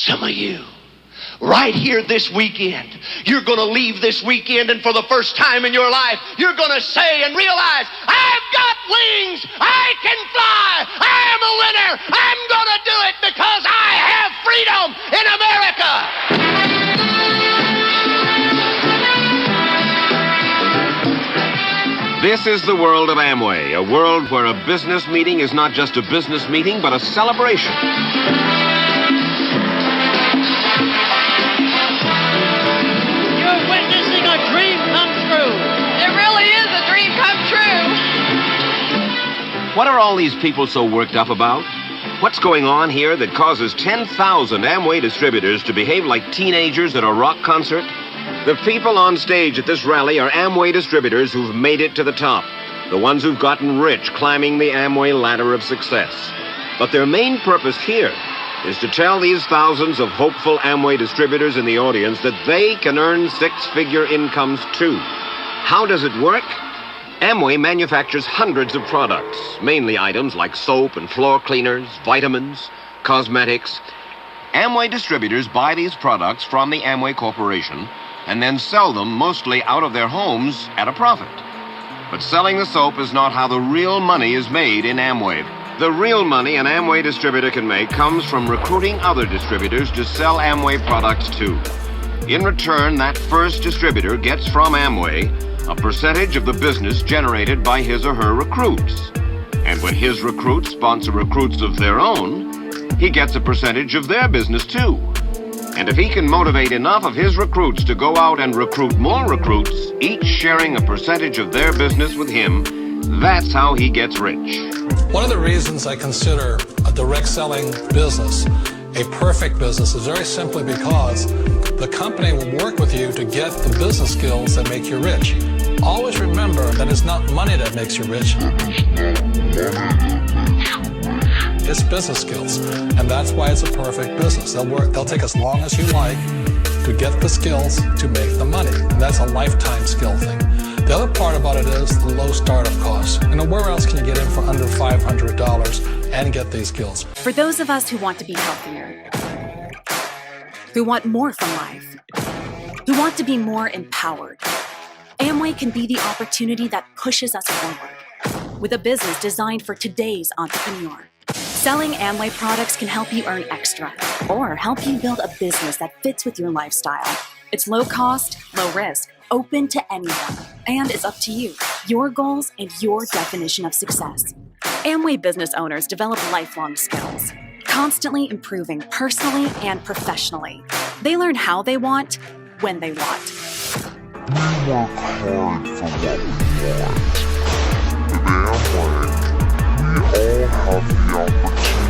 Some of you, right here this weekend, you're going to leave this weekend, and for the first time in your life, you're going to say and realize, I've got wings, I can fly, I am a winner, I'm going to do it because I have freedom in America. This is the world of Amway, a world where a business meeting is not just a business meeting, but a celebration. You're witnessing a dream come true. It really is a dream come true. What are all these people so worked up about? What's going on here that causes 10,000 Amway distributors to behave like teenagers at a rock concert? The people on stage at this rally are Amway distributors who've made it to the top, the ones who've gotten rich climbing the Amway ladder of success. But their main purpose here is to tell these thousands of hopeful Amway distributors in the audience that they can earn six-figure incomes too. How does it work? Amway manufactures hundreds of products, mainly items like soap and floor cleaners, vitamins, cosmetics. Amway distributors buy these products from the Amway Corporation and then sell them mostly out of their homes at a profit. But selling the soap is not how the real money is made in Amway. The real money an Amway distributor can make comes from recruiting other distributors to sell Amway products too. In return, that first distributor gets from Amway a percentage of the business generated by his or her recruits. And when his recruits sponsor recruits of their own, he gets a percentage of their business too. And if he can motivate enough of his recruits to go out and recruit more recruits, each sharing a percentage of their business with him, that's how he gets rich. One of the reasons I consider a direct selling business a perfect business is very simply because the company will work with you to get the business skills that make you rich. Always remember that it's not money that makes you rich. It's business skills, and that's why it's a perfect business. They'll take as long as you like to get the skills to make the money, and that's a lifetime skill thing. The other part about it is the low startup costs. Where else can you get in for under $500 and get these skills? For those of us who want to be healthier, who want more from life, who want to be more empowered, Amway can be the opportunity that pushes us forward with a business designed for today's entrepreneur. Selling Amway products can help you earn extra or help you build a business that fits with your lifestyle. It's low cost, low risk, open to anyone, and it's up to you, your goals, and your definition of success. Amway business owners develop lifelong skills, constantly improving personally and professionally. They learn how they want, when they want. We work hard for what we want. At Amway, we all have the opportunity.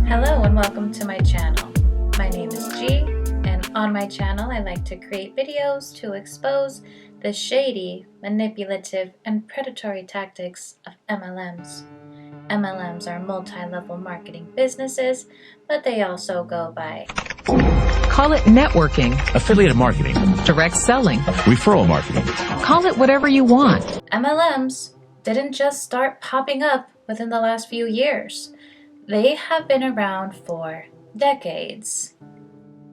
Hello and welcome to my channel. My name is G, and on my channel I like to create videos to expose the shady, manipulative, and predatory tactics of MLMs. MLMs are multi-level marketing businesses, but they also go by call it networking, affiliate marketing, direct selling, referral marketing. Call it whatever you want. MLMs didn't just start popping up within the last few years. They have been around for decades,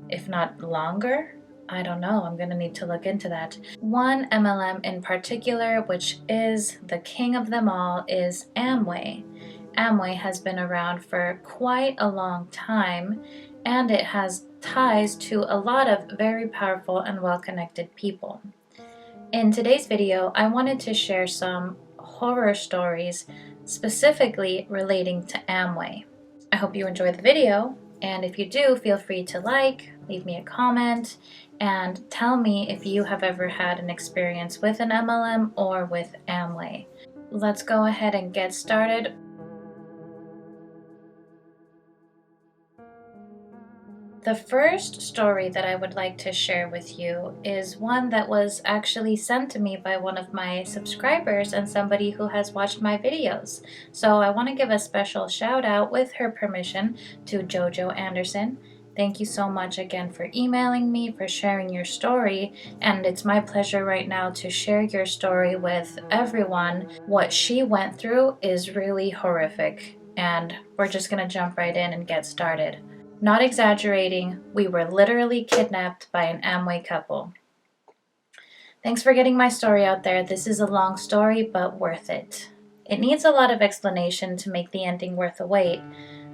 if not longer. I don't know, I'm gonna need to look into that. One MLM in particular, which is the king of them all, is Amway. Amway has been around for quite a long time, and it has ties to a lot of very powerful and well-connected people. In today's video, I wanted to share some horror stories specifically relating to Amway. I hope you enjoy the video, and if you do, feel free to like, leave me a comment, and tell me if you have ever had an experience with an MLM or with Amway. Let's go ahead and get started. The first story that I would like to share with you is one that was actually sent to me by one of my subscribers and somebody who has watched my videos. So I want to give a special shout out with her permission to Jojo Anderson. Thank you so much again for emailing me, for sharing your story, and it's my pleasure right now to share your story with everyone. What she went through is really horrific, and we're just going to jump right in and get started. Not exaggerating, we were literally kidnapped by an Amway couple. Thanks for getting my story out there. This is a long story, but worth it. It needs a lot of explanation to make the ending worth the wait.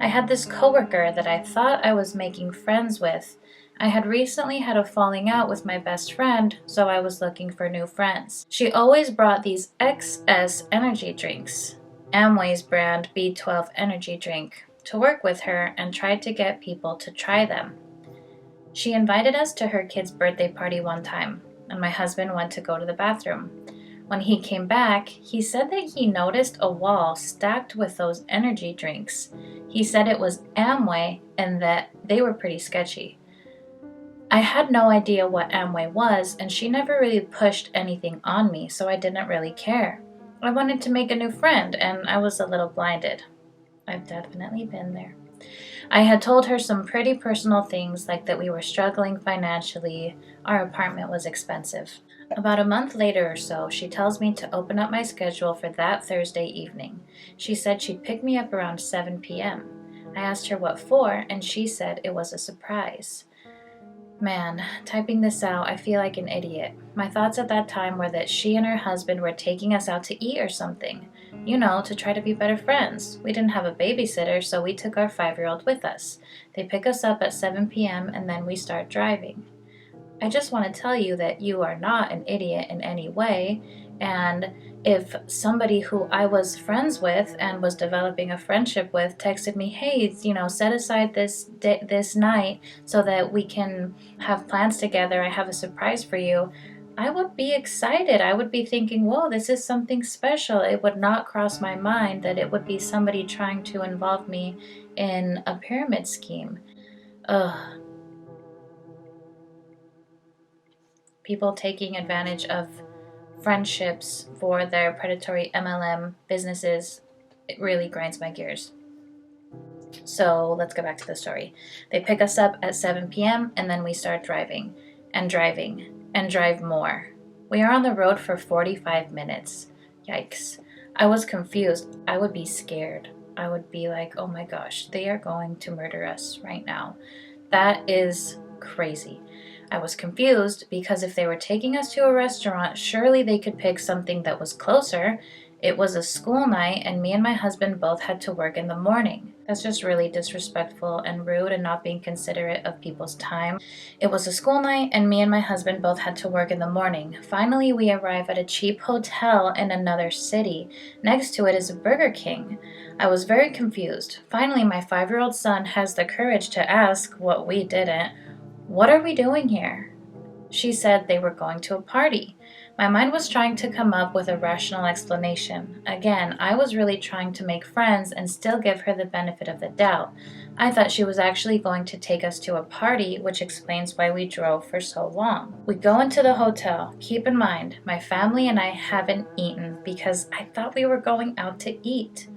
I had this coworker that I thought I was making friends with. I had recently had a falling out with my best friend, so I was looking for new friends. She always brought these XS energy drinks, Amway's brand B12 energy drink, to work with her and tried to get people to try them. She invited us to her kid's birthday party one time, and my husband went to go to the bathroom. When he came back, he said that he noticed a wall stacked with those energy drinks. He said it was Amway and that they were pretty sketchy. I had no idea what Amway was, and she never really pushed anything on me, so I didn't really care. I wanted to make a new friend, and I was a little blinded. I've definitely been there. I had told her some pretty personal things, like that we were struggling financially, our apartment was expensive. About a month later or so, she tells me to open up my schedule for that Thursday evening. She said she'd pick me up around 7 p.m. I asked her what for, and she said it was a surprise. Man, typing this out, I feel like an idiot. My thoughts at that time were that she and her husband were taking us out to eat or something. You know, to try to be better friends. We didn't have a babysitter, so we took our 5-year-old with us. They pick us up at 7 p.m. and then we start driving. I just want to tell you that you are not an idiot in any way, and if somebody who I was friends with and was developing a friendship with texted me, hey, set aside this night so that we can have plans together, I have a surprise for you, I would be excited. I would be thinking, whoa, this is something special. It would not cross my mind that it would be somebody trying to involve me in a pyramid scheme. Ugh. People taking advantage of friendships for their predatory MLM businesses, it really grinds my gears. So let's go back to the story. They pick us up at 7 p.m. and then we start driving and drive more. We are on the road for 45 minutes. Yikes. I was confused. I would be scared. I would be like, oh my gosh, they are going to murder us right now. That is crazy. I was confused because if they were taking us to a restaurant, surely they could pick something that was closer. It was a school night and me and my husband both had to work in the morning. That's just really disrespectful and rude and not being considerate of people's time. It was a school night and me and my husband both had to work in the morning. Finally, we arrive at a cheap hotel in another city. Next to it is a Burger King. I was very confused. Finally, my 5-year-old son has the courage to ask, what we didn't, what are we doing here? She said they were going to a party. My mind was trying to come up with a rational explanation. Again, I was really trying to make friends and still give her the benefit of the doubt. I thought she was actually going to take us to a party, which explains why we drove for so long. We go into the hotel. Keep in mind, my family and I haven't eaten because I thought we were going out to eat.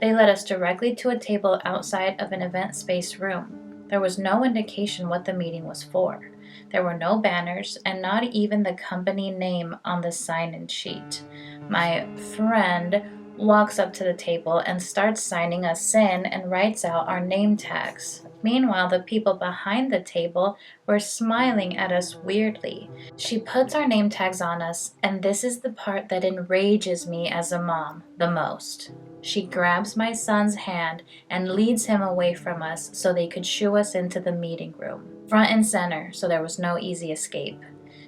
They led us directly to a table outside of an event space room. There was no indication what the meeting was for. There were no banners and not even the company name on the sign-in sheet. My friend walks up to the table and starts signing us in and writes out our name tags. Meanwhile, the people behind the table were smiling at us weirdly. She puts our name tags on us, and this is the part that enrages me as a mom the most. She grabs my son's hand and leads him away from us so they could shoo us into the meeting room. Front and center, so there was no easy escape.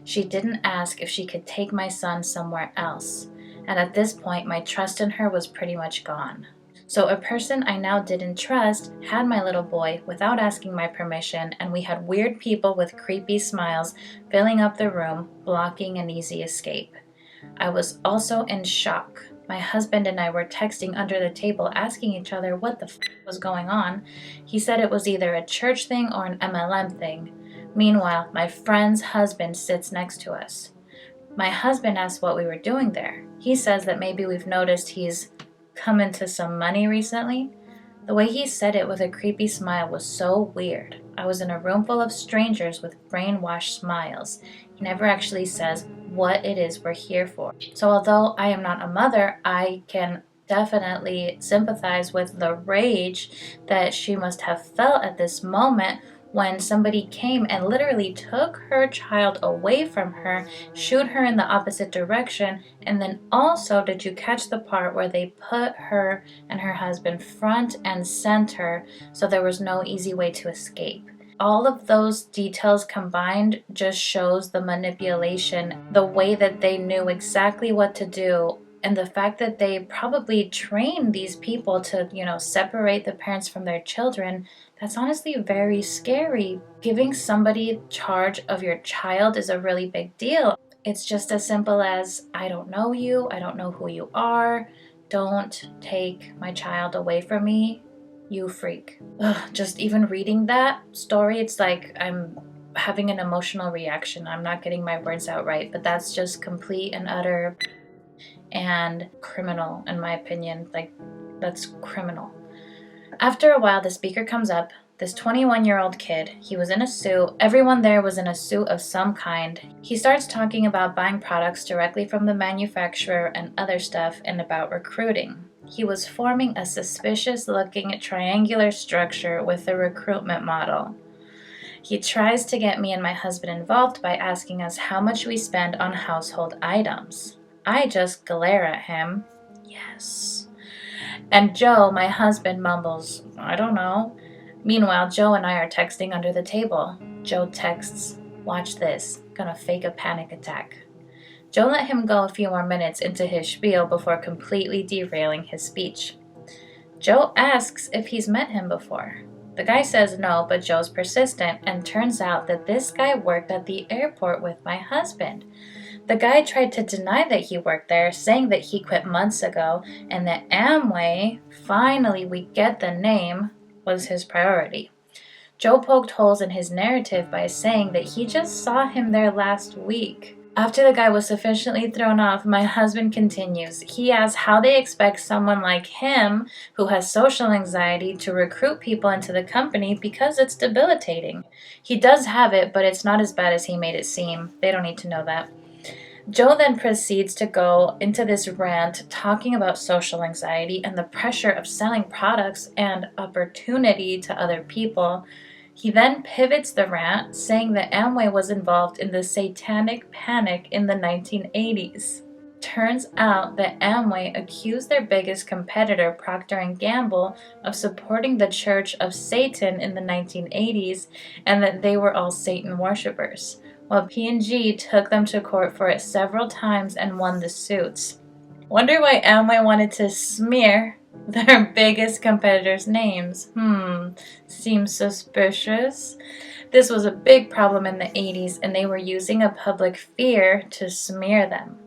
She didn't ask if she could take my son somewhere else, and at this point my trust in her was pretty much gone. So a person I now didn't trust had my little boy without asking my permission, and we had weird people with creepy smiles filling up the room, blocking an easy escape. I was also in shock. My husband and I were texting under the table asking each other what the was going on. He said it was either a church thing or an MLM thing. Meanwhile, my friend's husband sits next to us. My husband asked what we were doing there. He says that maybe we've noticed he's come into some money recently. The way he said it with a creepy smile was so weird. I was in a room full of strangers with brainwashed smiles. He never actually says what it is we're here for. So although I am not a mother, I can definitely sympathize with the rage that she must have felt at this moment when somebody came and literally took her child away from her, shoot her in the opposite direction, and then also, did you catch the part where they put her and her husband front and center so there was no easy way to escape? All of those details combined just shows the manipulation, the way that they knew exactly what to do, and the fact that they probably trained these people to, separate the parents from their children. That's honestly very scary. Giving somebody charge of your child is a really big deal. It's just as simple as, I don't know you, I don't know who you are, don't take my child away from me, you freak. Ugh, just even reading that story, it's like I'm having an emotional reaction. I'm not getting my words out right, but that's just complete and utter and criminal, in my opinion. Like, that's criminal. After a while, the speaker comes up. This 21-year-old kid, he was in a suit. Everyone there was in a suit of some kind. He starts talking about buying products directly from the manufacturer and other stuff, and about recruiting. He was forming a suspicious-looking triangular structure with a recruitment model. He tries to get me and my husband involved by asking us how much we spend on household items. I just glare at him. Yes. And Joe, my husband, mumbles, I don't know. Meanwhile, Joe and I are texting under the table. Joe texts, watch this, gonna fake a panic attack. Joe let him go a few more minutes into his spiel before completely derailing his speech. Joe asks if he's met him before. The guy says no, but Joe's persistent, and turns out that this guy worked at the airport with my husband. The guy tried to deny that he worked there, saying that he quit months ago, and that Amway, finally we get the name, was his priority. Joe poked holes in his narrative by saying that he just saw him there last week. After the guy was sufficiently thrown off, my husband continues. He asks how they expect someone like him, who has social anxiety, to recruit people into the company because it's debilitating. He does have it, but it's not as bad as he made it seem. They don't need to know that. Joe then proceeds to go into this rant talking about social anxiety and the pressure of selling products and opportunity to other people. He then pivots the rant, saying that Amway was involved in the satanic panic in the 1980s. Turns out that Amway accused their biggest competitor, Procter & Gamble, of supporting the Church of Satan in the 1980s, and that they were all Satan worshippers, while P&G took them to court for it several times and won the suits. Wonder why Amway wanted to smear their biggest competitors' names. Seems suspicious. This was a big problem in the 80s, and they were using a public fear to smear them.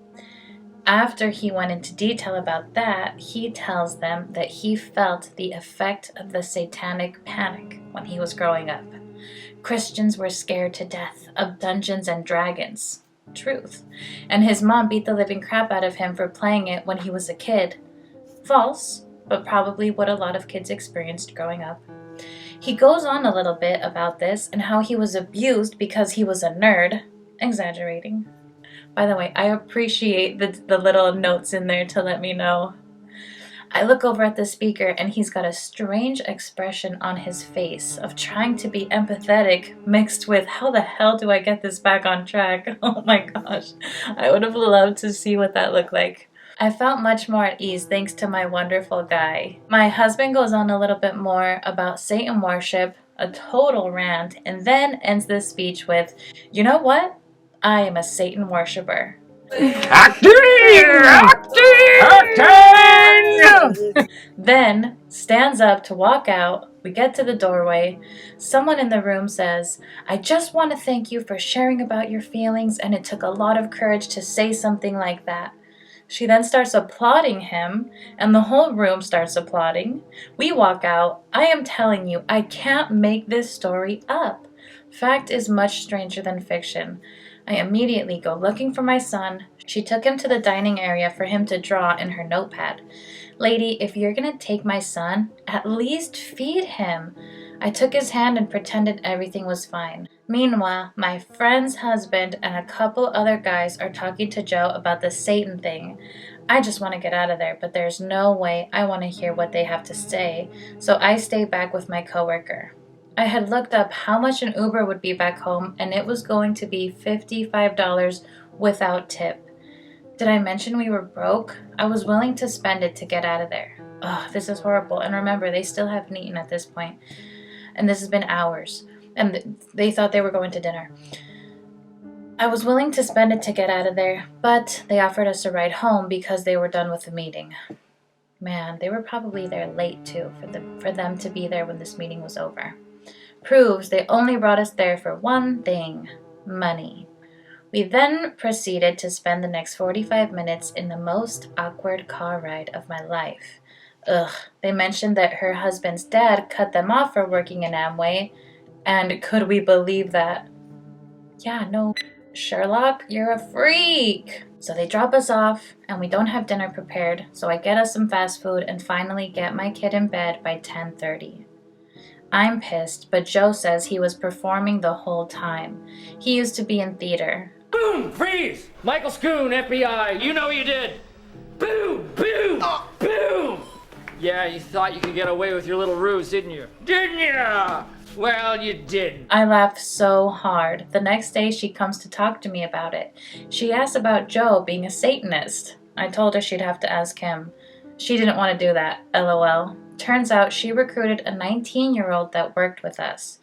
After he went into detail about that, he tells them that he felt the effect of the satanic panic when he was growing up. Christians were scared to death of Dungeons and Dragons. Truth. And his mom beat the living crap out of him for playing it when he was a kid. False, but probably what a lot of kids experienced growing up. He goes on a little bit about this and how he was abused because he was a nerd. Exaggerating. By the way, I appreciate the little notes in there to let me know. I look over at the speaker and he's got a strange expression on his face of trying to be empathetic mixed with how the hell do I get this back on track? Oh my gosh, I would have loved to see what that looked like. I felt much more at ease thanks to my wonderful guy. My husband goes on a little bit more about Satan worship, a total rant, and then ends the speech with, you know what? I am a Satan worshiper. Acting! Then stands up to walk out. We get to the doorway. Someone in the room says, I just want to thank you for sharing about your feelings, and it took a lot of courage to say something like that. She then starts applauding him, and the whole room starts applauding. We walk out. I am telling you, I can't make this story up. Fact is much stranger than fiction. I immediately go looking for my son. She took him to the dining area for him to draw in her notepad. Lady, if you're going to take my son, at least feed him. I took his hand and pretended everything was fine. Meanwhile, my friend's husband and a couple other guys are talking to Joe about the Satan thing. I just want to get out of there, but there's no way I want to hear what they have to say, so I stay back with my coworker. I had looked up how much an Uber would be back home, and it was going to be $55 without tip. Did I mention we were broke? I was willing to spend it to get out of there. Ugh, this is horrible. And remember, they still haven't eaten at this point. And this has been hours. And they thought they were going to dinner. I was willing to spend it to get out of there, but they offered us a ride home because they were done with the meeting. Man, they were probably there late too, for them to be there when this meeting was over. Proves they only brought us there for one thing: money. We then proceeded to spend the next 45 minutes in the most awkward car ride of my life. Ugh, they mentioned that her husband's dad cut them off for working in Amway, and could we believe that? Yeah, no, Sherlock, you're a freak! So they drop us off, and we don't have dinner prepared, so I get us some fast food and finally get my kid in bed by 10:30. I'm pissed, but Joe says he was performing the whole time. He used to be in theater. Boom! Freeze! Michael Schoon, FBI, you know you did! Boom! Boom! Boom! Yeah, you thought you could get away with your little ruse, didn't you? Didn't ya? Well, you didn't. I laughed so hard. The next day, she comes to talk to me about it. She asked about Joe being a Satanist. I told her she'd have to ask him. She didn't want to do that, LOL. Turns out she recruited a 19-year-old that worked with us.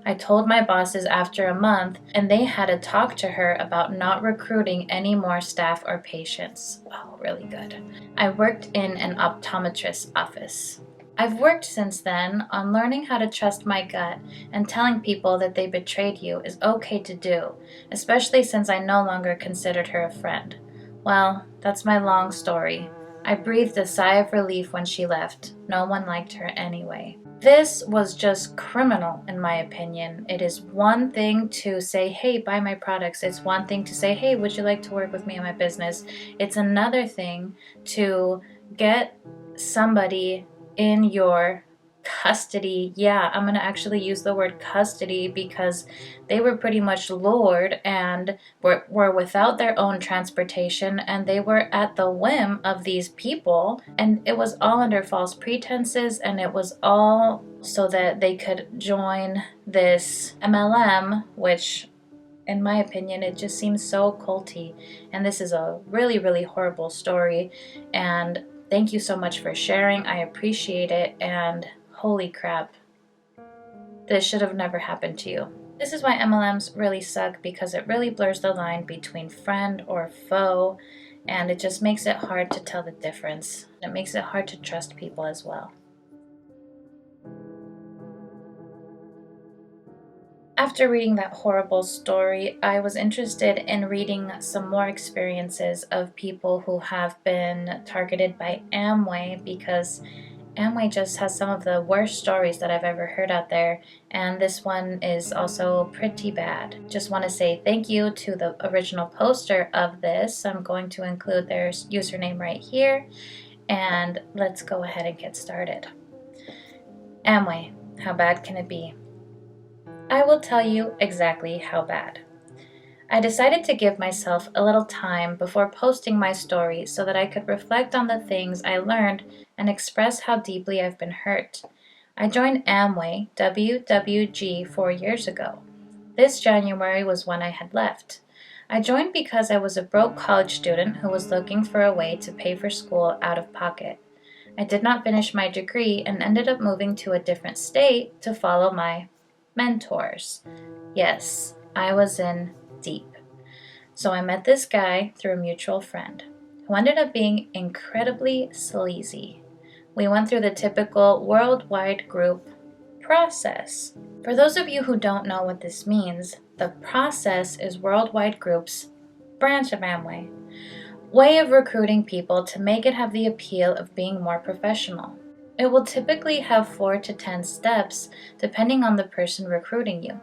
I told my bosses after a month, and they had to talk to her about not recruiting any more staff or patients. Oh, really good. I worked in an optometrist's office. I've worked since then on learning how to trust my gut, and telling people that they betrayed you is okay to do, especially since I no longer considered her a friend. Well, that's my long story. I breathed a sigh of relief when she left. No one liked her anyway. This was just criminal, in my opinion. It is one thing to say, hey, buy my products. It's one thing to say, hey, would you like to work with me in my business? It's another thing to get somebody in your custody. Yeah, I'm going to actually use the word custody because they were pretty much lured and were without their own transportation, and they were at the whim of these people, and it was all under false pretenses, and it was all so that they could join this MLM, which in my opinion, it just seems so culty. And this is a really, really horrible story, and thank you so much for sharing. I appreciate it, and holy crap, this should have never happened to you. This is why MLMs really suck, because it really blurs the line between friend or foe, and it just makes it hard to tell the difference. It makes it hard to trust people as well. After reading that horrible story, I was interested in reading some more experiences of people who have been targeted by Amway, because Amway just has some of the worst stories that I've ever heard out there, and this one is also pretty bad. Just want to say thank you to the original poster of this. I'm going to include their username right here, and let's go ahead and get started. Amway, how bad can it be? I will tell you exactly how bad. I decided to give myself a little time before posting my story so that I could reflect on the things I learned and express how deeply I've been hurt. I joined Amway, WWG, 4 years ago. This January was when I had left. I joined because I was a broke college student who was looking for a way to pay for school out of pocket. I did not finish my degree and ended up moving to a different state to follow my mentors. Yes, I was in deep. So I met this guy through a mutual friend who ended up being incredibly sleazy. We went through the typical worldwide group process. For those of you who don't know what this means, the process is worldwide group's branch of Amway way of recruiting people to make it have the appeal of being more professional. It will typically have 4 to 10 steps depending on the person recruiting you.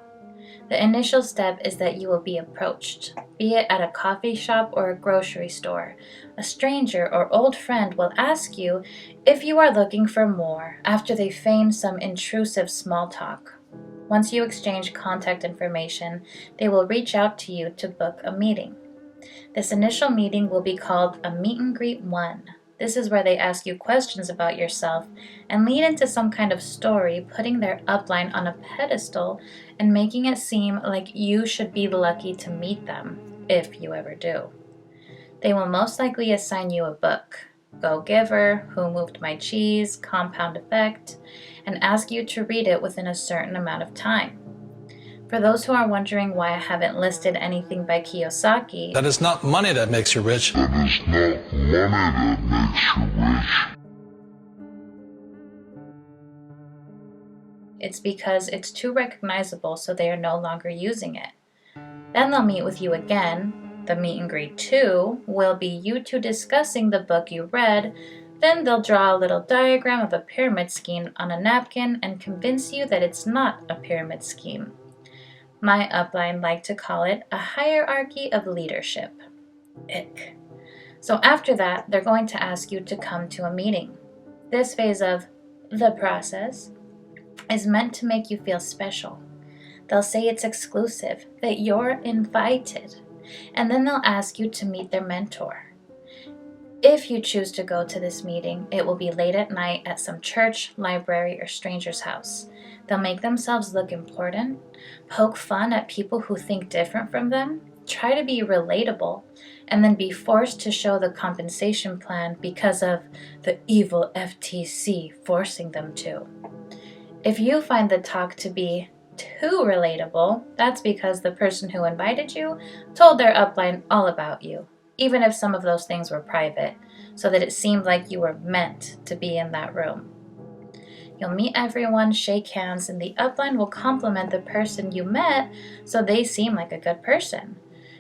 The initial step is that you will be approached, be it at a coffee shop or a grocery store. A stranger or old friend will ask you if you are looking for more after they feign some intrusive small talk. Once you exchange contact information, they will reach out to you to book a meeting. This initial meeting will be called a meet and greet 1. This is where they ask you questions about yourself and lead into some kind of story, putting their upline on a pedestal and making it seem like you should be lucky to meet them, if you ever do. They will most likely assign you a book, Go Giver, Who Moved My Cheese, Compound Effect, and ask you to read it within a certain amount of time. For those who are wondering why I haven't listed anything by Kiyosaki, That is not money that makes you rich. That is not money that makes you rich. it's because it's too recognizable, so they are no longer using it. Then they'll meet with you again. The meet and greet 2 will be you two discussing the book you read. Then they'll draw a little diagram of a pyramid scheme on a napkin and convince you that it's not a pyramid scheme. My upline like to call it a hierarchy of leadership. Ick. So after that, they're going to ask you to come to a meeting. This phase of the process is meant to make you feel special. They'll say it's exclusive, that you're invited, and then they'll ask you to meet their mentor. If you choose to go to this meeting, it will be late at night at some church, library, or stranger's house. They'll make themselves look important, poke fun at people who think different from them, try to be relatable, and then be forced to show the compensation plan because of the evil FTC forcing them to. If you find the talk to be too relatable, that's because the person who invited you told their upline all about you, even if some of those things were private, so that it seemed like you were meant to be in that room. You'll meet everyone, shake hands, and the upline will compliment the person you met so they seem like a good person.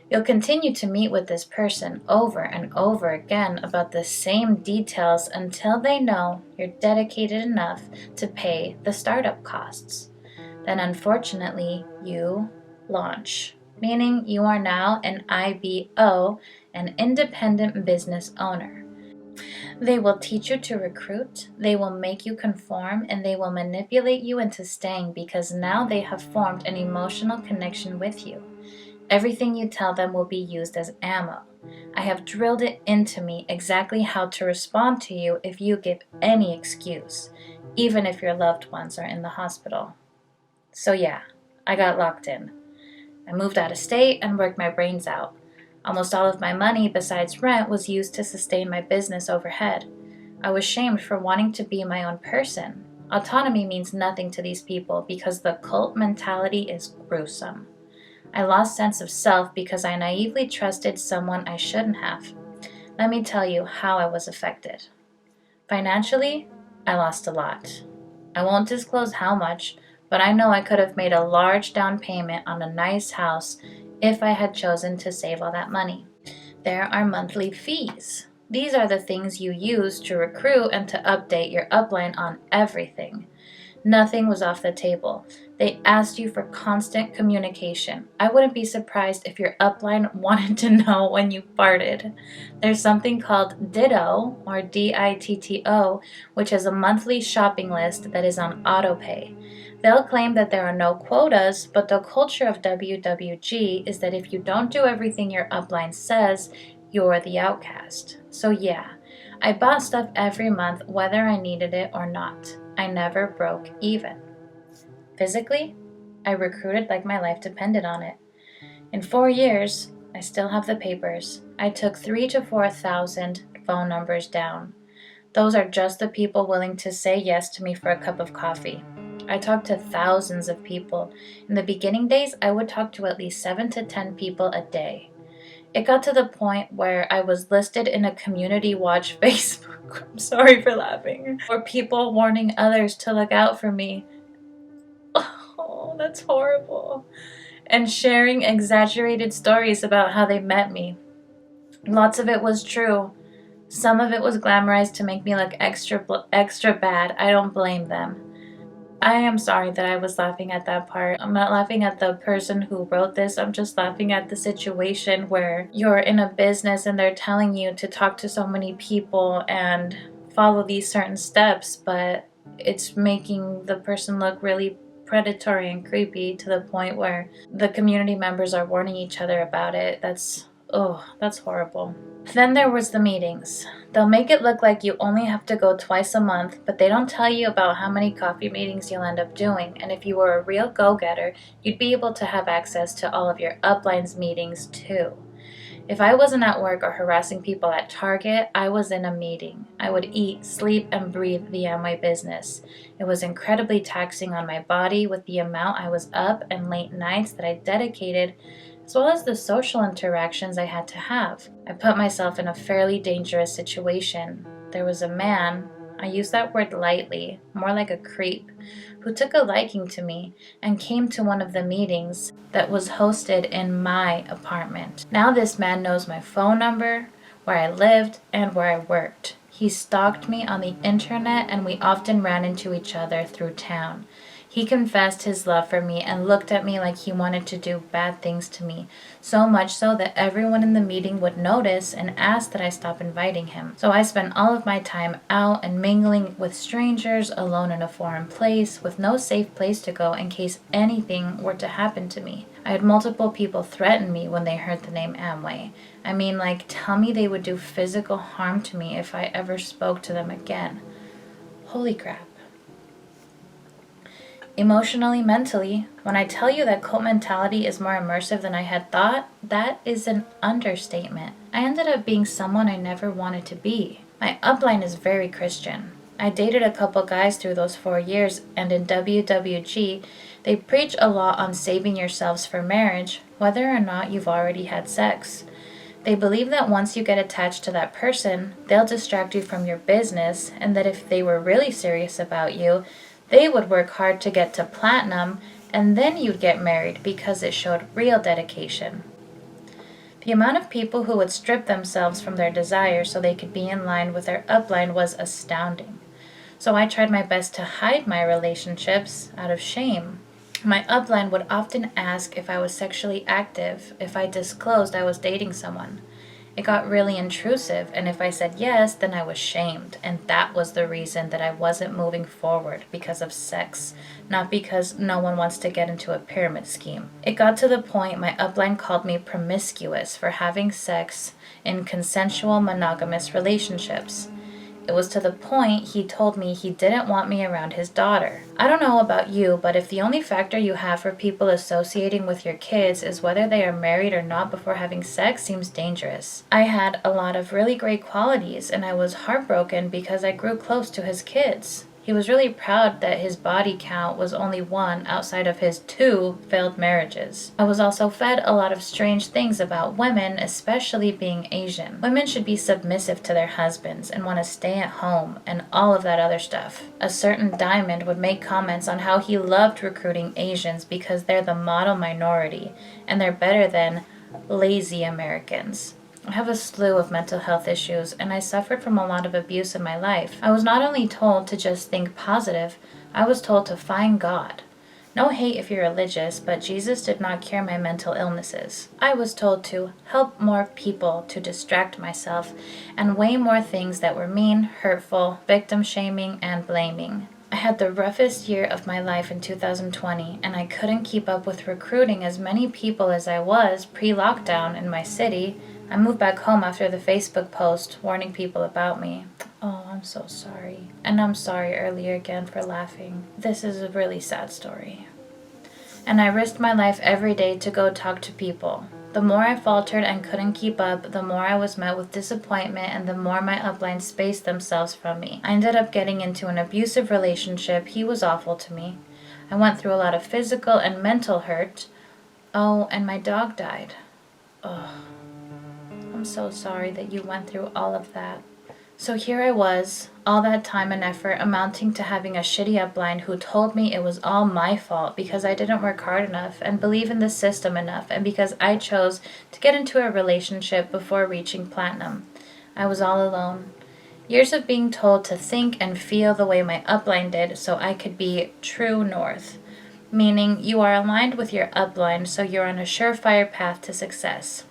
You'll continue to meet with this person over and over again about the same details until they know you're dedicated enough to pay the startup costs. Then unfortunately, you launch, meaning you are now an IBO, an independent business owner. They will teach you to recruit, they will make you conform, and they will manipulate you into staying because now they have formed an emotional connection with you. Everything you tell them will be used as ammo. I have drilled it into me exactly how to respond to you if you give any excuse, even if your loved ones are in the hospital. So yeah, I got locked in. I moved out of state and worked my brains out. Almost all of my money besides rent was used to sustain my business overhead. I was shamed for wanting to be my own person. Autonomy means nothing to these people because the cult mentality is gruesome. I lost sense of self because I naively trusted someone I shouldn't have. Let me tell you how I was affected. Financially, I lost a lot. I won't disclose how much, but I know I could have made a large down payment on a nice house if I had chosen to save all that money. There are monthly fees. These are the things you use to recruit and to update your upline on everything. Nothing was off the table. They asked you for constant communication. I wouldn't be surprised if your upline wanted to know when you farted. There's something called Ditto, or DITTO, which is a monthly shopping list that is on autopay. They'll claim that there are no quotas, but the culture of WWG is that if you don't do everything your upline says, you're the outcast. So yeah, I bought stuff every month whether I needed it or not. I never broke even. Physically, I recruited like my life depended on it. In 4 years, I still have the papers. I took 3,000 to 4,000 phone numbers down. Those are just the people willing to say yes to me for a cup of coffee. I talked to thousands of people. In the beginning days, I would talk to at least 7 to 10 people a day. It got to the point where I was listed in a community watch Facebook. I'm sorry for laughing. Or people warning others to look out for me. Oh, that's horrible. And sharing exaggerated stories about how they met me. Lots of it was true. Some of it was glamorized to make me look extra bad. I don't blame them. I am sorry that I was laughing at that part. I'm not laughing at the person who wrote this. I'm just laughing at the situation where you're in a business and they're telling you to talk to so many people and follow these certain steps, but it's making the person look really predatory and creepy to the point where the community members are warning each other about it. That's horrible. Then there was the meetings. They'll make it look like you only have to go twice a month, but they don't tell you about how many coffee meetings you'll end up doing. And if you were a real go-getter, you'd be able to have access to all of your upline's meetings too. If I wasn't at work or harassing people at Target, I was in a meeting. I would eat, sleep, and breathe the Amway business. It was incredibly taxing on my body with the amount I was up and late nights that I dedicated, as well as the social interactions I had to have. I put myself in a fairly dangerous situation. There was a man, I use that word lightly, more like a creep, who took a liking to me and came to one of the meetings that was hosted in my apartment. Now this man knows my phone number, where I lived, and where I worked. He stalked me on the internet, and we often ran into each other through town. He confessed his love for me and looked at me like he wanted to do bad things to me, so much so that everyone in the meeting would notice and ask that I stop inviting him. So I spent all of my time out and mingling with strangers, alone in a foreign place, with no safe place to go in case anything were to happen to me. I had multiple people threaten me when they heard the name Amway. I mean, like, tell me they would do physical harm to me if I ever spoke to them again. Holy crap. Emotionally, mentally, when I tell you that cult mentality is more immersive than I had thought, that is an understatement. I ended up being someone I never wanted to be. My upline is very Christian. I dated a couple guys through those 4 years, and in WWG, they preach a lot on saving yourselves for marriage, whether or not you've already had sex. They believe that once you get attached to that person, they'll distract you from your business, and that if they were really serious about you, they would work hard to get to platinum, and then you'd get married because it showed real dedication. The amount of people who would strip themselves from their desires so they could be in line with their upline was astounding. So I tried my best to hide my relationships out of shame. My upline would often ask if I was sexually active, if I disclosed I was dating someone. It got really intrusive, and if I said yes, then I was shamed, and that was the reason that I wasn't moving forward, because of sex, not because no one wants to get into a pyramid scheme. It got to the point my upline called me promiscuous for having sex in consensual monogamous relationships. It was to the point he told me he didn't want me around his daughter. I don't know about you, but if the only factor you have for people associating with your kids is whether they are married or not before having sex, seems dangerous. I had a lot of really great qualities, and I was heartbroken because I grew close to his kids. He was really proud that his body count was only 1 outside of his 2 failed marriages. I was also fed a lot of strange things about women, especially being Asian. Women should be submissive to their husbands and want to stay at home and all of that other stuff. A certain Diamond would make comments on how he loved recruiting Asians because they're the model minority and they're better than lazy Americans. I have a slew of mental health issues, and I suffered from a lot of abuse in my life. I was not only told to just think positive, I was told to find God. No hate if you're religious, but Jesus did not cure my mental illnesses. I was told to help more people, to distract myself, and way more things that were mean, hurtful, victim shaming, and blaming. I had the roughest year of my life in 2020, and I couldn't keep up with recruiting as many people as I was pre-lockdown in my city. I moved back home after the Facebook post warning people about me. Oh, I'm so sorry. And I'm sorry earlier again for laughing. This is a really sad story. And I risked my life every day to go talk to people. The more I faltered and couldn't keep up, the more I was met with disappointment, and the more my upline spaced themselves from me. I ended up getting into an abusive relationship. He was awful to me. I went through a lot of physical and mental hurt. Oh, and my dog died. Ugh. I'm so sorry that you went through all of that. So here I was, all that time and effort amounting to having a shitty upline who told me it was all my fault because I didn't work hard enough and believe in the system enough, and because I chose to get into a relationship before reaching platinum. I was all alone. Years of being told to think and feel the way my upline did so I could be true north. Meaning you are aligned with your upline so you're on a surefire path to success.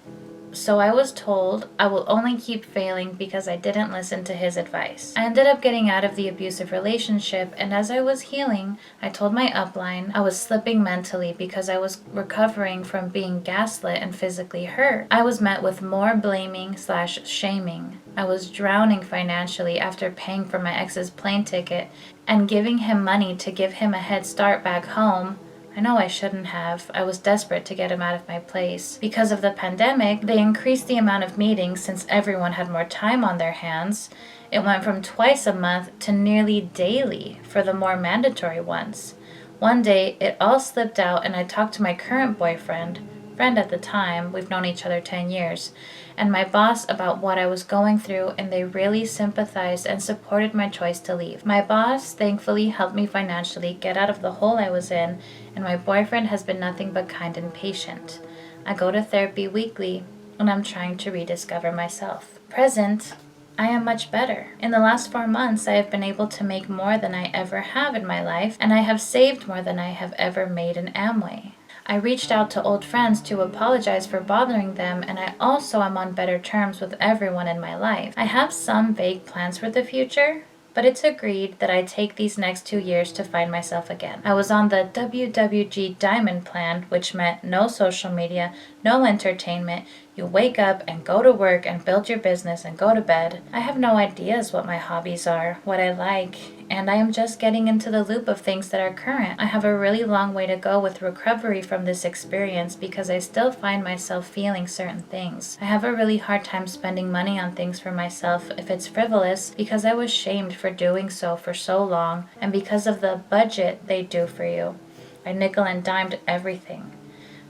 So I was told I will only keep failing because I didn't listen to his advice. I ended up getting out of the abusive relationship, and as I was healing, I told my upline I was slipping mentally because I was recovering from being gaslit and physically hurt. I was met with more blaming/shaming. I was drowning financially after paying for my ex's plane ticket and giving him money to give him a head start back home. I know I shouldn't have. I was desperate to get him out of my place. Because of the pandemic, they increased the amount of meetings since everyone had more time on their hands. It went from twice a month to nearly daily for the more mandatory ones. One day, it all slipped out and I talked to my current friend at the time, we've known each other 10 years, and my boss about what I was going through, and they really sympathized and supported my choice to leave. My boss thankfully helped me financially get out of the hole I was in, and my boyfriend has been nothing but kind and patient. I go to therapy weekly, and I'm trying to rediscover myself. Present, I am much better. In the last 4 months, I have been able to make more than I ever have in my life, and I have saved more than I have ever made in Amway. I reached out to old friends to apologize for bothering them, and I also am on better terms with everyone in my life. I have some vague plans for the future, but it's agreed that I take these next 2 years to find myself again. I was on the WWG Diamond plan, which meant no social media, no entertainment. You wake up and go to work and build your business and go to bed. I have no ideas what my hobbies are, what I like, and I am just getting into the loop of things that are current. I have a really long way to go with recovery from this experience because I still find myself feeling certain things. I have a really hard time spending money on things for myself if it's frivolous because I was shamed for doing so for so long, and because of the budget they do for you. I nickel and dimed everything.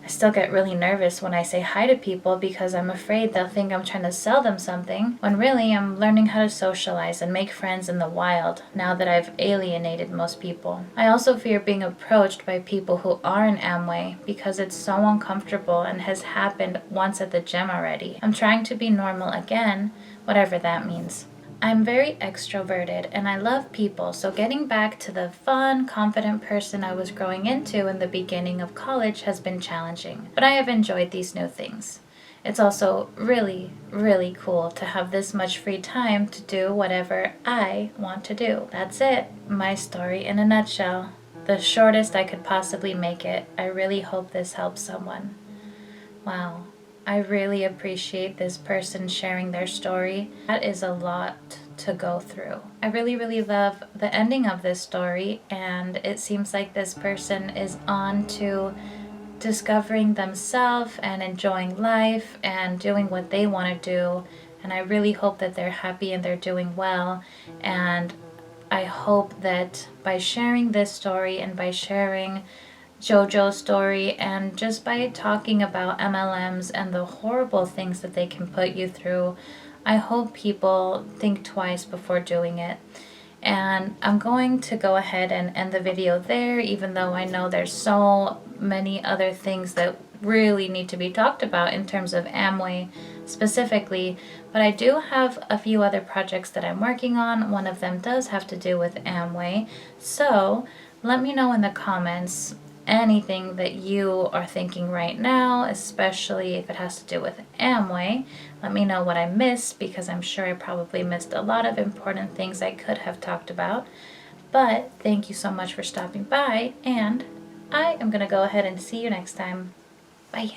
I still get really nervous when I say hi to people because I'm afraid they'll think I'm trying to sell them something, when really I'm learning how to socialize and make friends in the wild now that I've alienated most people. I also fear being approached by people who are in Amway because it's so uncomfortable and has happened once at the gym already. I'm trying to be normal again, whatever that means. I'm very extroverted and I love people, so getting back to the fun, confident person I was growing into in the beginning of college has been challenging, but I have enjoyed these new things. It's also really, really cool to have this much free time to do whatever I want to do. That's it, my story in a nutshell. The shortest I could possibly make it. I really hope this helps someone. Wow. I really appreciate this person sharing their story. That is a lot to go through. I really, really love the ending of this story, and it seems like this person is on to discovering themselves and enjoying life and doing what they want to do. And I really hope that they're happy and they're doing well. And I hope that by sharing this story and by sharing JoJo's story and just by talking about MLMs and the horrible things that they can put you through, I hope people think twice before doing it. And I'm going to go ahead and end the video there, even though I know there's so many other things that really need to be talked about in terms of Amway specifically, but I do have a few other projects that I'm working on. One of them does have to do with Amway, so let me know in the comments anything that you are thinking right now, especially if it has to do with Amway. Let me know what I missed, because I'm sure I probably missed a lot of important things I could have talked about. But thank you so much for stopping by, and I am going to go ahead and see you next time. Bye.